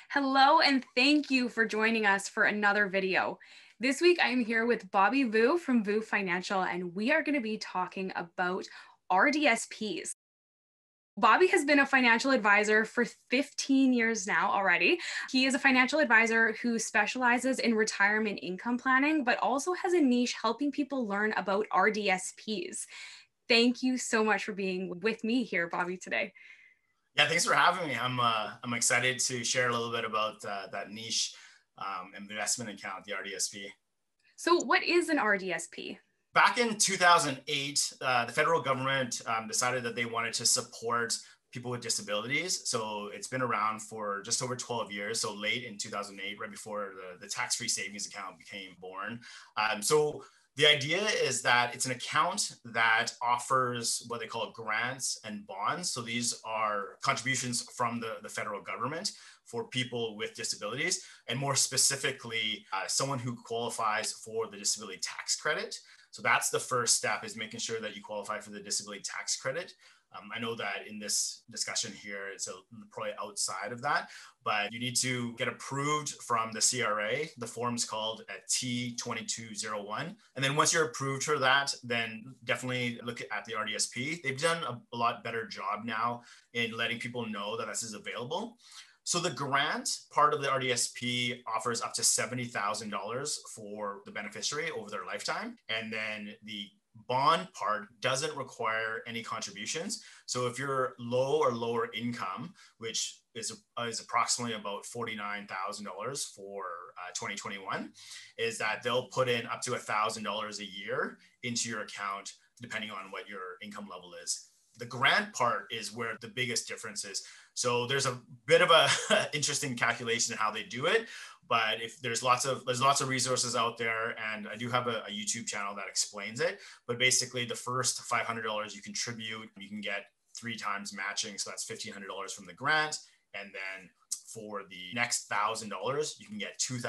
Hello, and thank you for joining us for another video. This week, I'm here with Bobby Vu from Vu Financial, and we are going to be talking about RDSPs. Bobby has been a financial advisor for 15 years now already. He is a financial advisor who specializes in retirement income planning, but also has a niche helping people learn about RDSPs. Thank you so much for being with me here, Bobby, today. Yeah, thanks for having me. I'm excited to share a little bit about that niche investment account, the RDSP. So what is an RDSP? Back in 2008, the federal government decided that they wanted to support people with disabilities. So it's been around for just over 12 years. So late in 2008, right before the tax-free savings account became born. So the idea is that it's an account that offers what they call grants and bonds. So these are contributions from the federal government for people with disabilities, and more specifically, someone who qualifies for the disability tax credit. So that's the first step, is making sure that you qualify for the disability tax credit. I know that in this discussion here, it's probably outside of that, but you need to get approved from the CRA. The form's called a T2201. And then once you're approved for that, then definitely look at the RDSP. They've done a lot better job now in letting people know that this is available. So the grant part of the RDSP offers up to $70,000 for the beneficiary over their lifetime. And then the bond part doesn't require any contributions. So if you're low or lower income, which is approximately about $49,000 for 2021, is that they'll put in up to $1,000 a year into your account, depending on what your income level is. The grant part is where the biggest difference is. So there's a bit of a interesting calculation in how they do it, but if there's lots of resources out there, and I do have a YouTube channel that explains it. But basically, the first $500 you contribute, you can get 3 times matching, so that's $1,500 from the grant, and then for the next $1,000, you can get $2,000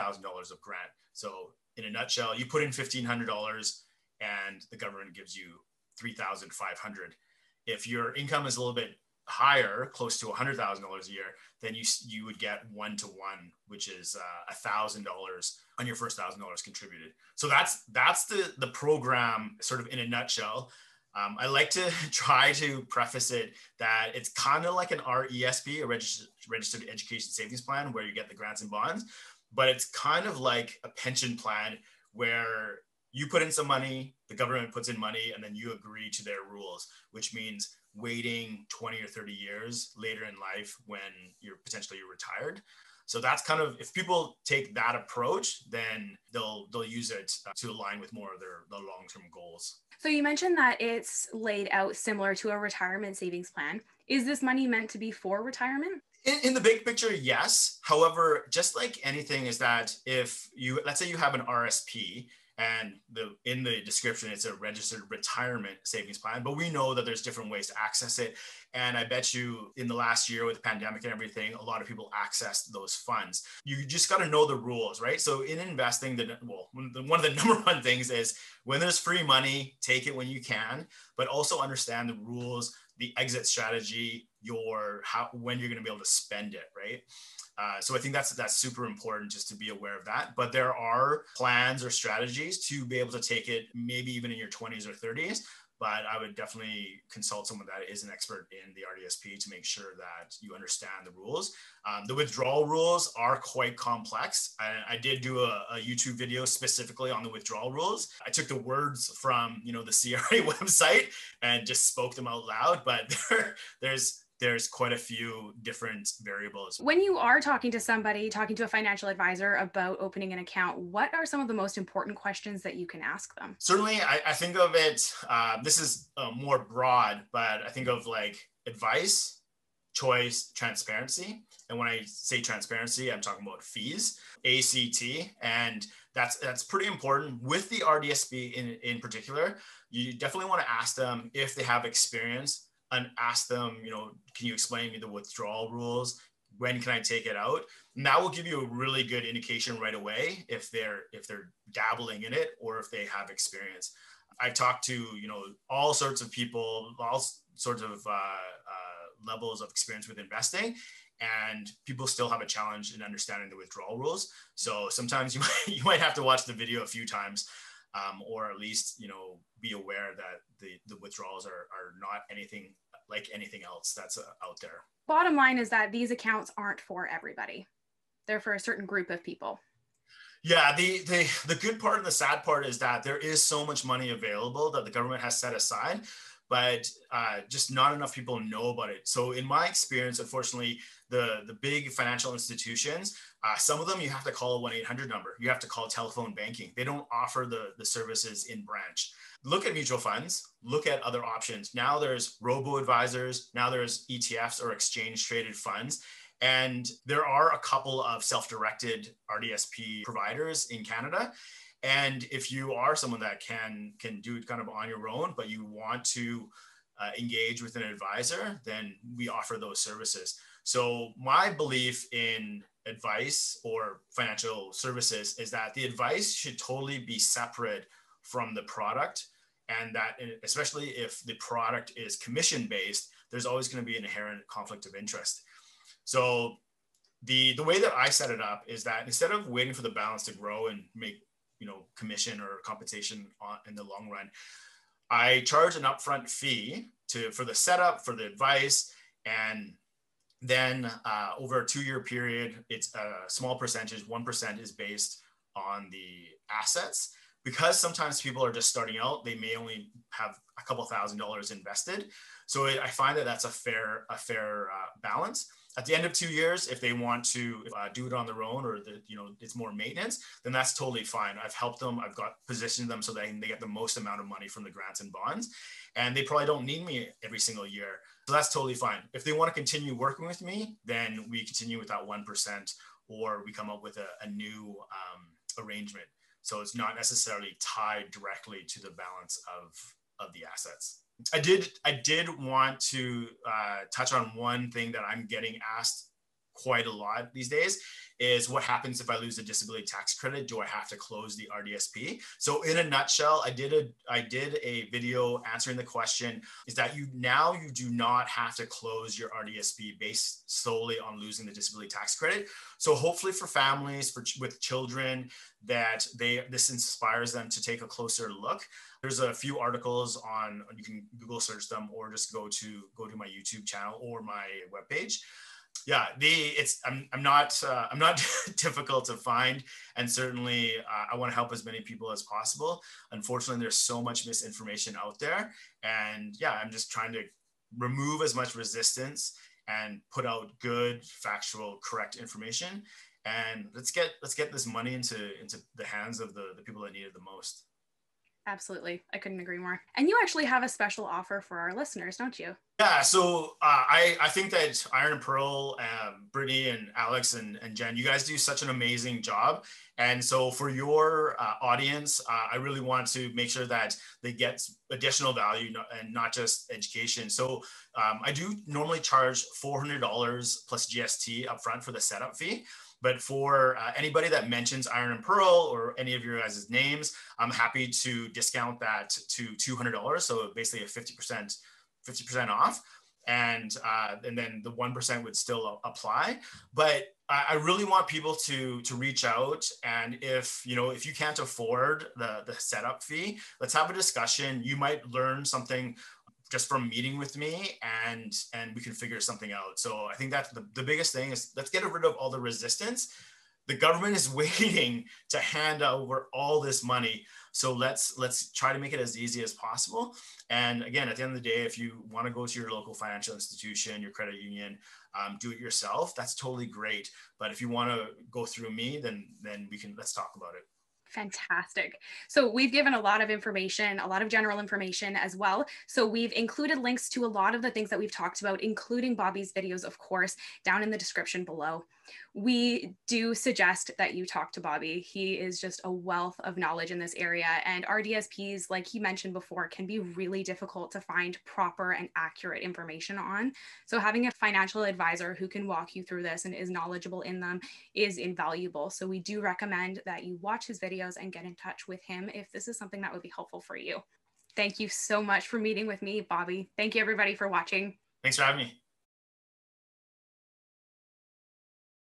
of grant. So in a nutshell, you put in $1,500, and the government gives you $3,500. If your income is a little bit higher, close to $100,000 a year, then you would get 1-to-1, which is $1,000 on your first $1,000 contributed. So that's the program sort of in a nutshell. I like to try to preface it that it's kind of like an RESP, a registered education savings plan, where you get the grants and bonds, but it's kind of like a pension plan where you put in some money, the government puts in money, and then you agree to their rules, which means waiting 20 or 30 years later in life when you're potentially retired. So that's kind of, if people take that approach, then they'll use it to align with more of their long-term goals. So you mentioned that it's laid out similar to a retirement savings plan. Is this money meant to be for retirement? In the big picture, yes. However, just like anything, is that if you, let's say you have an RSP, and in the description, it's a registered retirement savings plan, but we know that there's different ways to access it. And I bet you in the last year with the pandemic and everything, a lot of people accessed those funds. You just got to know the rules, right? So in investing, one of the number one things is when there's free money, take it when you can, but also understand the rules, the exit strategy, when you're going to be able to spend it, right? So I think that's super important, just to be aware of that. But there are plans or strategies to be able to take it maybe even in your 20s or 30s. But I would definitely consult someone that is an expert in the RDSP to make sure that you understand the rules. The withdrawal rules are quite complex. I did do a YouTube video specifically on the withdrawal rules. I took the words from the CRA website and just spoke them out loud, but there's quite a few different variables. When you are talking to a financial advisor about opening an account, what are some of the most important questions that you can ask them? Certainly, I think of it, this is more broad, but I think of like advice, choice, transparency. And when I say transparency, I'm talking about fees, ACT, and that's pretty important. With the RDSP in particular, you definitely want to ask them if they have experience, and ask them, can you explain me the withdrawal rules? When can I take it out? And that will give you a really good indication right away if they're dabbling in it or if they have experience. I've talked to all sorts of people, all sorts of levels of experience with investing, and people still have a challenge in understanding the withdrawal rules. So sometimes you might have to watch the video a few times, or at least, be aware that the withdrawals are not anything like anything else that's out there. Bottom line is that these accounts aren't for everybody. They're for a certain group of people. Yeah, the good part and the sad part is that there is so much money available that the government has set aside, but just not enough people know about it. So in my experience, unfortunately, the big financial institutions, some of them you have to call a 1-800 number. You have to call telephone banking. They don't offer the services in branch. Look at mutual funds, look at other options. Now there's robo-advisors, now there's ETFs or exchange traded funds. And there are a couple of self-directed RDSP providers in Canada. And if you are someone that can do it kind of on your own, but you want to engage with an advisor, then we offer those services. So my belief in advice or financial services is that the advice should totally be separate from the product. And that, especially if the product is commission-based, there's always going to be an inherent conflict of interest. So the way that I set it up is that instead of waiting for the balance to grow and make commission or compensation in the long run, I charge an upfront fee for the setup, for the advice, and then over a 2-year period, it's a small percentage, 1% is based on the assets. Because sometimes people are just starting out, they may only have a couple $1,000s invested. So I find that that's a fair balance. At the end of 2 years, if they want to do it on their own, or it's more maintenance, then that's totally fine. I've helped them. I've positioned them so that they get the most amount of money from the grants and bonds, and they probably don't need me every single year. So that's totally fine. If they want to continue working with me, then we continue with that 1%, or we come up with a new arrangement. So it's not necessarily tied directly to the balance of the assets. I did want to touch on one thing that I'm getting asked quite a lot these days is what happens if I lose the disability tax credit? Do I have to close the RDSP? So in a nutshell, I did a video answering the question is that you do not have to close your RDSP based solely on losing the disability tax credit. So hopefully for families with children that this inspires them to take a closer look. There's a few articles you can Google search them or just go to my YouTube channel or my webpage. Yeah, I'm not difficult to find, and certainly I want to help as many people as possible. Unfortunately, there's so much misinformation out there, and yeah, I'm just trying to remove as much resistance and put out good, factual, correct information, and let's get this money into the hands of the people that need it the most. Absolutely. I couldn't agree more. And you actually have a special offer for our listeners, don't you? Yeah, so I think that Iron and Pearl, Brittany and Alex and Jen, you guys do such an amazing job. And so for your audience, I really want to make sure that they get additional value and not just education. So I do normally charge $400 plus GST upfront for the setup fee. But for anybody that mentions Iron and Pearl or any of your guys' names, I'm happy to discount that to $200. So basically a 50% off. And then the 1% would still apply. But I really want people to reach out. And if you can't afford the setup fee, let's have a discussion. You might learn something just from meeting with me, and we can figure something out. So I think that's the biggest thing is let's get rid of all the resistance. The government is waiting to hand over all this money. So let's try to make it as easy as possible. And again, at the end of the day, if you want to go to your local financial institution, your credit union, do it yourself, that's totally great. But if you want to go through me, then let's talk about it. Fantastic. So we've given a lot of information, a lot of general information as well. So we've included links to a lot of the things that we've talked about, including Bobby's videos, of course, down in the description below. We do suggest that you talk to Bobby. He is just a wealth of knowledge in this area, and RDSPs, like he mentioned before, can be really difficult to find proper and accurate information on. So having a financial advisor who can walk you through this and is knowledgeable in them is invaluable. So we do recommend that you watch his videos and get in touch with him if this is something that would be helpful for you. Thank you so much for meeting with me, Bobby. Thank you everybody for watching. Thanks for having me.